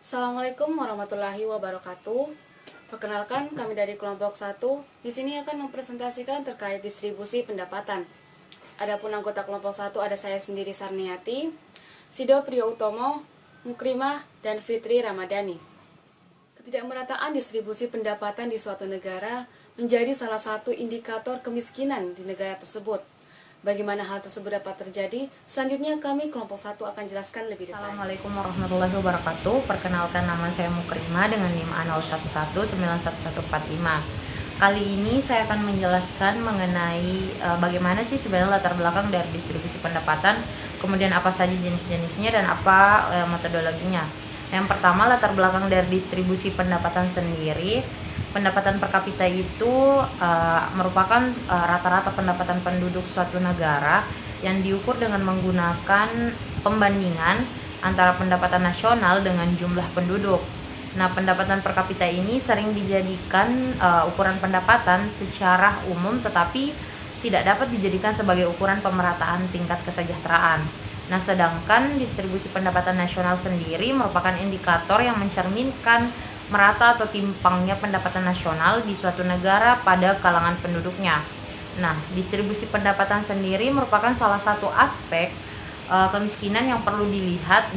Assalamualaikum warahmatullahi wabarakatuh. Perkenalkan, kami dari kelompok 1 di sini akan mempresentasikan terkait distribusi pendapatan. Adapun anggota kelompok 1 ada saya sendiri Sarniati, Sido Priyo Utomo, Mukrimah, dan Fitri Ramadhani. Ketidakmerataan distribusi pendapatan di suatu negara menjadi salah satu indikator kemiskinan di negara tersebut. Bagaimana hal tersebut dapat terjadi? Selanjutnya kami kelompok 1 akan jelaskan lebih detail. Assalamualaikum warahmatullahi wabarakatuh. Perkenalkan, nama saya Mukrimah dengan NIM A01191145. Kali ini saya akan menjelaskan mengenai bagaimana sih sebenarnya latar belakang dari distribusi pendapatan, kemudian apa saja jenis-jenisnya dan apa metodologinya. Yang pertama, latar belakang dari distribusi pendapatan sendiri. Pendapatan per kapita itu merupakan rata-rata pendapatan penduduk suatu negara yang diukur dengan menggunakan pembandingan antara pendapatan nasional dengan jumlah penduduk. Nah, pendapatan per kapita ini sering dijadikan ukuran pendapatan secara umum, tetapi tidak dapat dijadikan sebagai ukuran pemerataan tingkat kesejahteraan. Nah, sedangkan distribusi pendapatan nasional sendiri merupakan indikator yang mencerminkan merata atau timpangnya pendapatan nasional di suatu negara pada kalangan penduduknya. Nah, distribusi pendapatan sendiri merupakan salah satu aspek kemiskinan yang perlu dilihat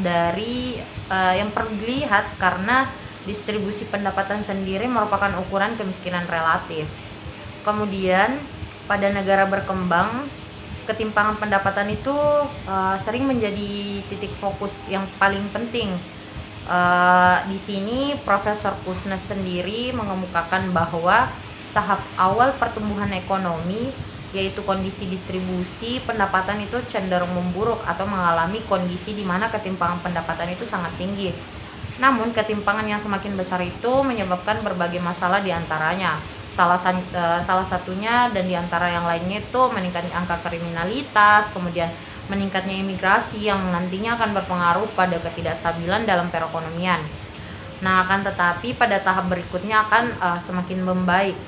karena distribusi pendapatan sendiri merupakan ukuran kemiskinan relatif. Kemudian, pada negara berkembang, ketimpangan pendapatan itu sering menjadi titik fokus yang paling penting. Di sini Profesor Kusnes sendiri mengemukakan bahwa tahap awal pertumbuhan ekonomi, yaitu kondisi distribusi pendapatan itu cenderung memburuk atau mengalami kondisi di mana ketimpangan pendapatan itu sangat tinggi. Namun, ketimpangan yang semakin besar itu menyebabkan berbagai masalah diantaranya. Salah satunya dan diantara yang lainnya itu meningkatnya angka kriminalitas, kemudian meningkatnya imigrasi yang nantinya akan berpengaruh pada ketidakstabilan dalam perekonomian. Nah, akan tetapi pada tahap berikutnya akan semakin membaik.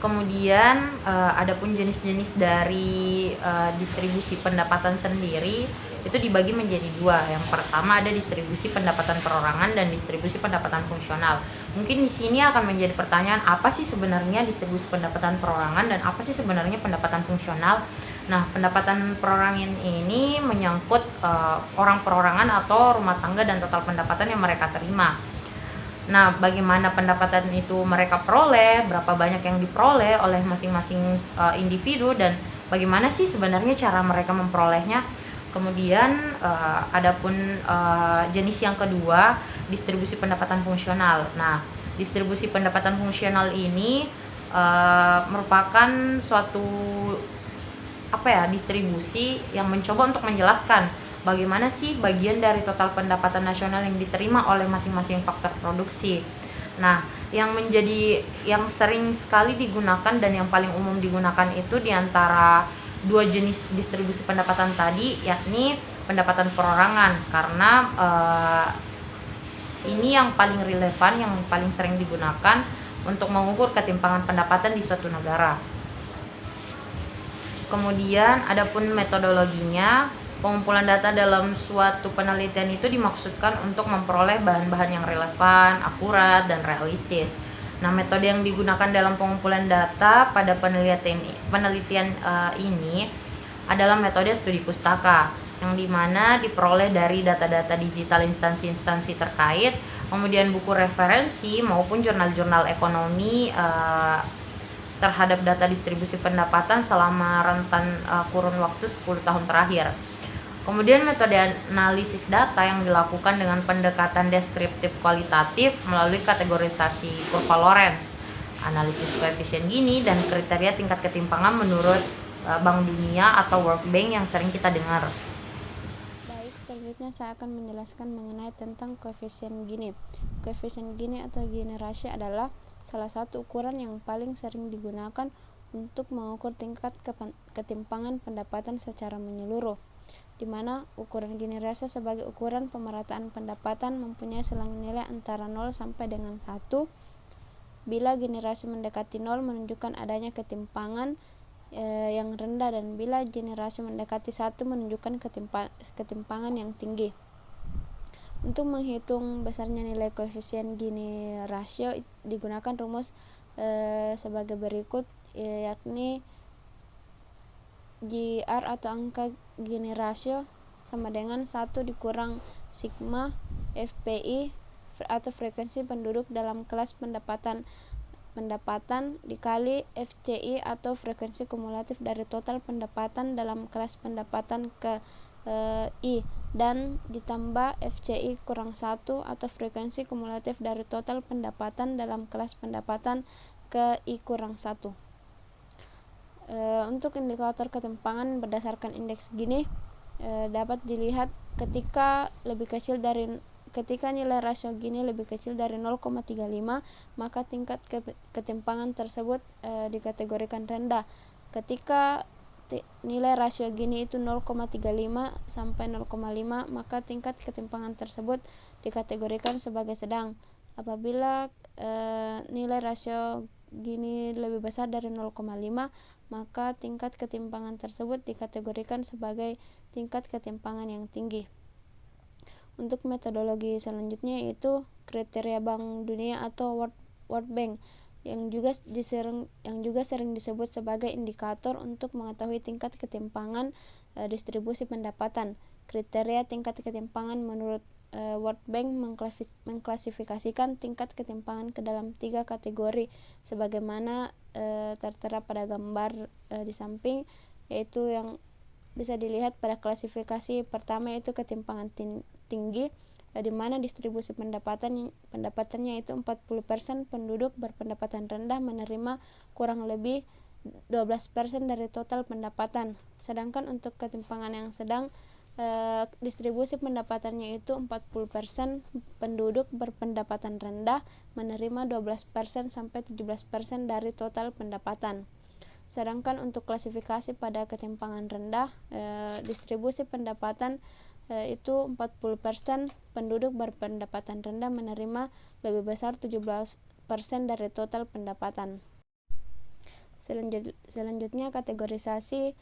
Kemudian adapun jenis-jenis dari distribusi pendapatan sendiri itu dibagi menjadi dua. Yang pertama ada distribusi pendapatan perorangan dan distribusi pendapatan fungsional. Mungkin di sini akan menjadi pertanyaan, apa sih sebenarnya distribusi pendapatan perorangan dan apa sih sebenarnya pendapatan fungsional? Nah, pendapatan perorangan ini menyangkut orang perorangan atau rumah tangga dan total pendapatan yang mereka terima. Nah, bagaimana pendapatan itu mereka peroleh, berapa banyak yang diperoleh oleh masing-masing individu, dan bagaimana sih sebenarnya cara mereka memperolehnya. Kemudian adapun jenis yang kedua, distribusi pendapatan fungsional. Nah, distribusi pendapatan fungsional ini merupakan suatu distribusi yang mencoba untuk menjelaskan bagaimana sih bagian dari total pendapatan nasional yang diterima oleh masing-masing faktor produksi. Nah, yang sering sekali digunakan dan yang paling umum digunakan itu diantara dua jenis distribusi pendapatan tadi, yakni pendapatan perorangan, karena ini yang paling relevan, yang paling sering digunakan untuk mengukur ketimpangan pendapatan di suatu negara. Kemudian adapun metodologinya, pengumpulan data dalam suatu penelitian itu dimaksudkan untuk memperoleh bahan-bahan yang relevan, akurat, dan realistis. Nah, metode yang digunakan dalam pengumpulan data pada penelitian ini adalah metode studi pustaka, yang dimana diperoleh dari data-data digital instansi-instansi terkait, kemudian buku referensi maupun jurnal-jurnal ekonomi terhadap data distribusi pendapatan selama rentan kurun waktu 10 tahun terakhir. Kemudian metode analisis data yang dilakukan dengan pendekatan deskriptif kualitatif melalui kategorisasi kurva Lorenz, analisis koefisien Gini, dan kriteria tingkat ketimpangan menurut Bank Dunia atau World Bank yang sering kita dengar. Baik, selanjutnya saya akan menjelaskan mengenai tentang koefisien Gini. Koefisien Gini atau Gini ratio adalah salah satu ukuran yang paling sering digunakan untuk mengukur tingkat ketimpangan pendapatan secara menyeluruh, di mana ukuran Gini ratio sebagai ukuran pemerataan pendapatan mempunyai selang nilai antara 0 sampai dengan 1. Bila Gini ratio mendekati 0 menunjukkan adanya ketimpangan yang rendah, dan bila Gini ratio mendekati 1 menunjukkan ketimpangan yang tinggi. Untuk menghitung besarnya nilai koefisien Gini rasio digunakan rumus sebagai berikut, yakni GR atau angka Gini rasio sama dengan 1 dikurang sigma FPI atau frekuensi penduduk dalam kelas pendapatan dikali FCI atau frekuensi kumulatif dari total pendapatan dalam kelas pendapatan ke I, dan ditambah FCI kurang 1 atau frekuensi kumulatif dari total pendapatan dalam kelas pendapatan ke I kurang 1. Untuk indikator ketimpangan berdasarkan indeks Gini dapat dilihat ketika nilai rasio Gini lebih kecil dari 0,35, maka tingkat ketimpangan tersebut dikategorikan rendah. Ketika nilai rasio Gini itu 0,35 sampai 0,5, maka tingkat ketimpangan tersebut dikategorikan sebagai sedang. Apabila nilai rasio Gini lebih besar dari 0,5, maka tingkat ketimpangan tersebut dikategorikan sebagai tingkat ketimpangan yang tinggi. Untuk metodologi selanjutnya yaitu kriteria Bank Dunia atau World Bank yang juga sering disebut sebagai indikator untuk mengetahui tingkat ketimpangan distribusi pendapatan. Kriteria tingkat ketimpangan menurut World Bank mengklasifikasikan tingkat ketimpangan ke dalam 3 kategori sebagaimana tertera pada gambar di samping, yaitu yang bisa dilihat pada klasifikasi pertama yaitu ketimpangan tinggi, di mana distribusi pendapatannya itu 40% penduduk berpendapatan rendah menerima kurang lebih 12% dari total pendapatan. Sedangkan untuk ketimpangan yang sedang, distribusi pendapatannya itu 40% penduduk berpendapatan rendah menerima 12% sampai 17% dari total pendapatan. Sedangkan untuk klasifikasi pada ketimpangan rendah, distribusi pendapatan itu 40% penduduk berpendapatan rendah menerima lebih besar 17% dari total pendapatan. Selanjutnya kategorisasi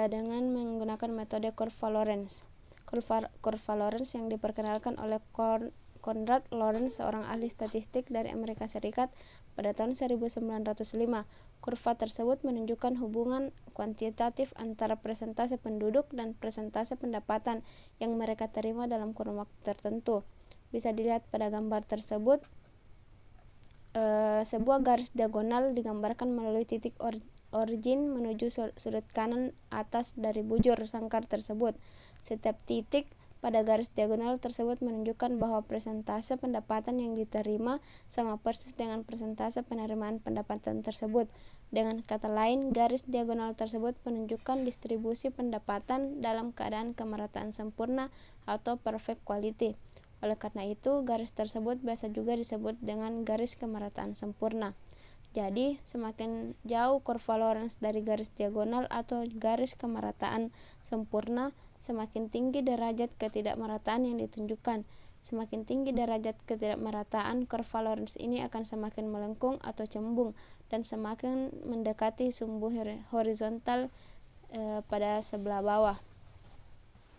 dengan menggunakan metode kurva Lorenz. Kurva Lorenz yang diperkenalkan oleh Konrad Lorenz, seorang ahli statistik dari Amerika Serikat pada tahun 1905. Kurva tersebut menunjukkan hubungan kuantitatif antara persentase penduduk dan persentase pendapatan yang mereka terima dalam kurun waktu tertentu. Bisa dilihat pada gambar tersebut, sebuah garis diagonal digambarkan melalui titik origin menuju sudut kanan atas dari bujur sangkar tersebut. Setiap titik pada garis diagonal tersebut menunjukkan bahwa persentase pendapatan yang diterima sama persis dengan persentase penerimaan pendapatan tersebut. Dengan kata lain, garis diagonal tersebut menunjukkan distribusi pendapatan dalam keadaan kemerataan sempurna atau perfect quality. Oleh karena itu, garis tersebut biasa juga disebut dengan garis kemerataan sempurna. Jadi, semakin jauh kurva Lorenz dari garis diagonal atau garis kemerataan sempurna, semakin tinggi derajat ketidakmerataan yang ditunjukkan. Semakin tinggi derajat ketidakmerataan, kurva Lorenz ini akan semakin melengkung atau cembung dan semakin mendekati sumbu horizontal pada sebelah bawah.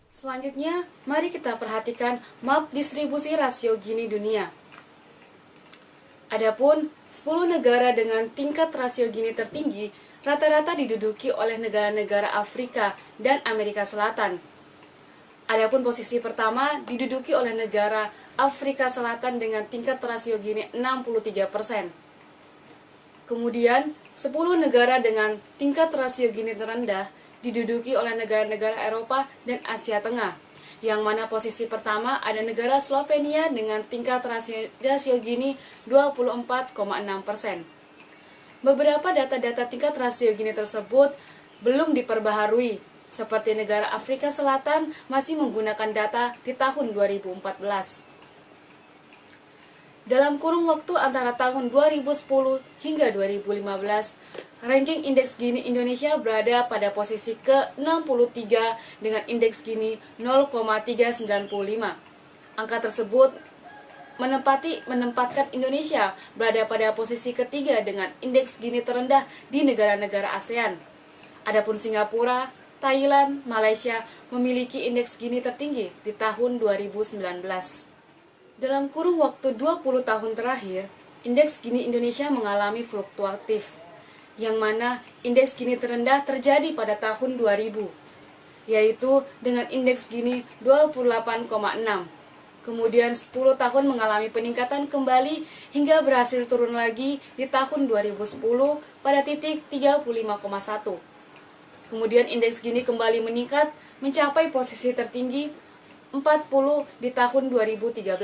Selanjutnya, mari kita perhatikan map distribusi rasio Gini dunia. Adapun 10 negara dengan tingkat rasio Gini tertinggi rata-rata diduduki oleh negara-negara Afrika dan Amerika Selatan. Adapun posisi pertama diduduki oleh negara Afrika Selatan dengan tingkat rasio Gini 63%. Kemudian, 10 negara dengan tingkat rasio Gini terendah diduduki oleh negara-negara Eropa dan Asia Tengah, yang mana posisi pertama ada negara Slovenia dengan tingkat rasio Gini 24,6%. Beberapa data-data tingkat rasio Gini tersebut belum diperbaharui, seperti negara Afrika Selatan masih menggunakan data di tahun 2014. Dalam kurun waktu antara tahun 2010 hingga 2015, ranking indeks Gini Indonesia berada pada posisi ke-63 dengan indeks Gini 0,395. Angka tersebut menempatkan Indonesia berada pada posisi ketiga dengan indeks Gini terendah di negara-negara ASEAN. Adapun Singapura, Thailand, Malaysia memiliki indeks Gini tertinggi di tahun 2019. Dalam kurun waktu 20 tahun terakhir, indeks Gini Indonesia mengalami fluktuatif, yang mana indeks Gini terendah terjadi pada tahun 2000, yaitu dengan indeks Gini 28,6. Kemudian 10 tahun mengalami peningkatan kembali hingga berhasil turun lagi di tahun 2010 pada titik 35,1. Kemudian indeks Gini kembali meningkat mencapai posisi tertinggi 40 di tahun 2013.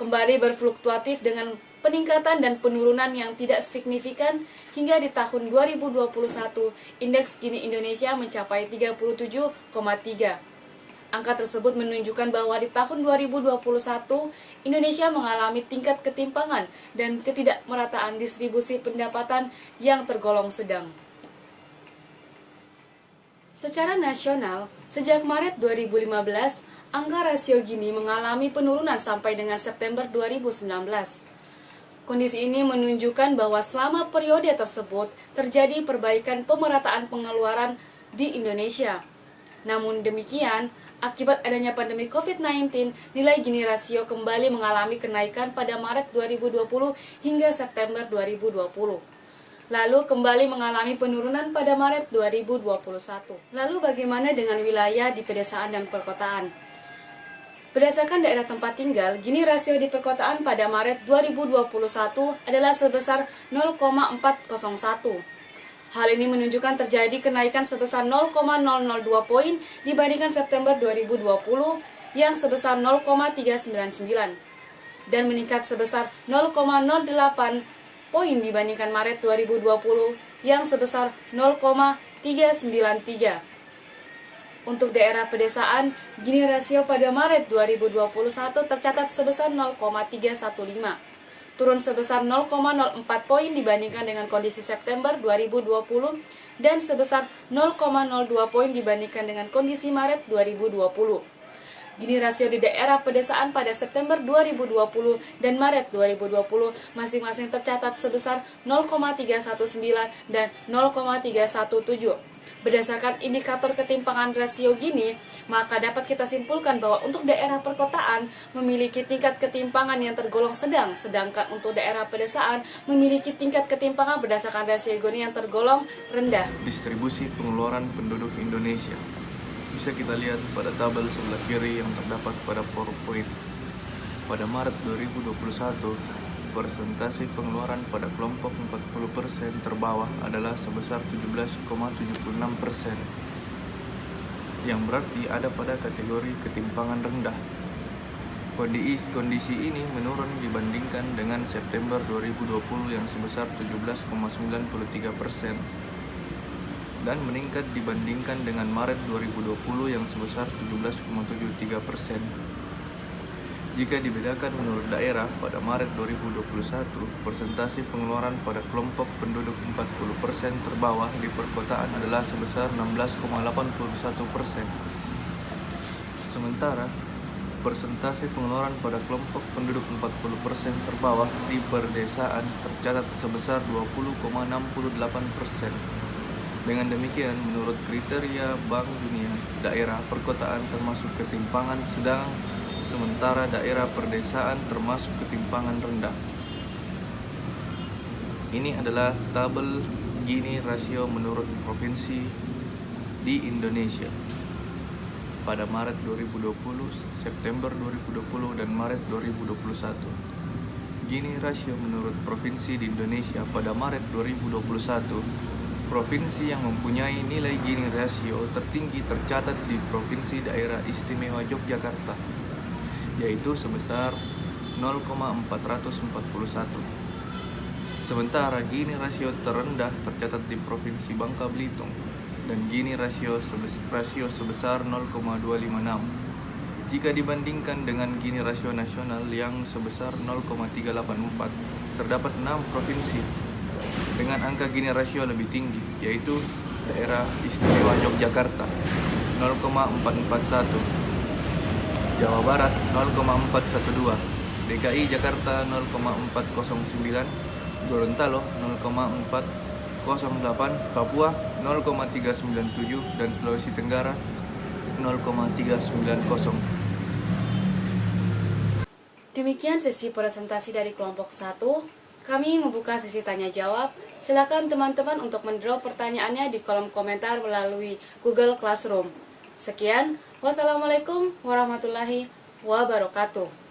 Kembali berfluktuatif dengan peningkatan dan penurunan yang tidak signifikan hingga di tahun 2021 indeks Gini Indonesia mencapai 37,3. Angka tersebut menunjukkan bahwa di tahun 2021 Indonesia mengalami tingkat ketimpangan dan ketidakmerataan distribusi pendapatan yang tergolong sedang. Secara nasional, sejak Maret 2015, angka rasio Gini mengalami penurunan sampai dengan September 2019. Kondisi ini menunjukkan bahwa selama periode tersebut terjadi perbaikan pemerataan pengeluaran di Indonesia. Namun demikian, akibat adanya pandemi COVID-19, nilai Gini rasio kembali mengalami kenaikan pada Maret 2020 hingga September 2020. Lalu kembali mengalami penurunan pada Maret 2021. Lalu bagaimana dengan wilayah di pedesaan dan perkotaan? Berdasarkan daerah tempat tinggal, Gini rasio di perkotaan pada Maret 2021 adalah sebesar 0,401. Hal ini menunjukkan terjadi kenaikan sebesar 0,002 poin dibandingkan September 2020 yang sebesar 0,399 dan meningkat sebesar 0,08 poin dibandingkan Maret 2020 yang sebesar 0,393. Untuk daerah pedesaan, Gini rasio pada Maret 2021 tercatat sebesar 0,315. Turun sebesar 0,04 poin dibandingkan dengan kondisi September 2020 dan sebesar 0,02 poin dibandingkan dengan kondisi Maret 2020. Gini rasio di daerah pedesaan pada September 2020 dan Maret 2020 masing-masing tercatat sebesar 0,319 dan 0,317. Berdasarkan indikator ketimpangan rasio Gini, maka dapat kita simpulkan bahwa untuk daerah perkotaan memiliki tingkat ketimpangan yang tergolong sedang, sedangkan untuk daerah pedesaan memiliki tingkat ketimpangan berdasarkan rasio Gini yang tergolong rendah. Distribusi pengeluaran penduduk Indonesia bisa kita lihat pada tabel sebelah kiri yang terdapat pada PowerPoint. Pada Maret 2021, persentase pengeluaran pada kelompok 40% terbawah adalah sebesar 17,76%, yang berarti ada pada kategori ketimpangan rendah. Kondisi ini menurun dibandingkan dengan September 2020 yang sebesar 17,93% dan meningkat dibandingkan dengan Maret 2020 yang sebesar 17,73%. Jika dibedakan menurut daerah, pada Maret 2021, persentase pengeluaran pada kelompok penduduk 40% terbawah di perkotaan adalah sebesar 16,81%. Sementara, persentase pengeluaran pada kelompok penduduk 40% terbawah di perdesaan tercatat sebesar 20,68%. Dengan demikian, menurut kriteria Bank Dunia, daerah perkotaan termasuk ketimpangan sedang, sementara daerah perdesaan termasuk ketimpangan rendah. Ini adalah tabel Gini rasio menurut provinsi di Indonesia pada Maret 2020, September 2020, dan Maret 2021. Gini rasio menurut provinsi di Indonesia pada Maret 2021. Provinsi yang mempunyai nilai Gini rasio tertinggi tercatat di Provinsi Daerah Istimewa Yogyakarta, yaitu sebesar 0,441. Sementara Gini rasio terendah tercatat di Provinsi Bangka Belitung dan Gini rasio sebesar 0,256. Jika dibandingkan dengan Gini rasio nasional yang sebesar 0,384, terdapat 6 provinsi dengan angka Gini rasio lebih tinggi, yaitu Daerah Istimewa Yogyakarta 0,441, Jawa Barat 0,412, DKI Jakarta 0,409, Gorontalo 0,408, Papua 0,397, dan Sulawesi Tenggara 0,390. Demikian sesi presentasi dari kelompok 1. Kami membuka sesi tanya jawab. Silakan teman-teman untuk mendrop pertanyaannya di kolom komentar melalui Google Classroom. Sekian, wassalamualaikum warahmatullahi wabarakatuh.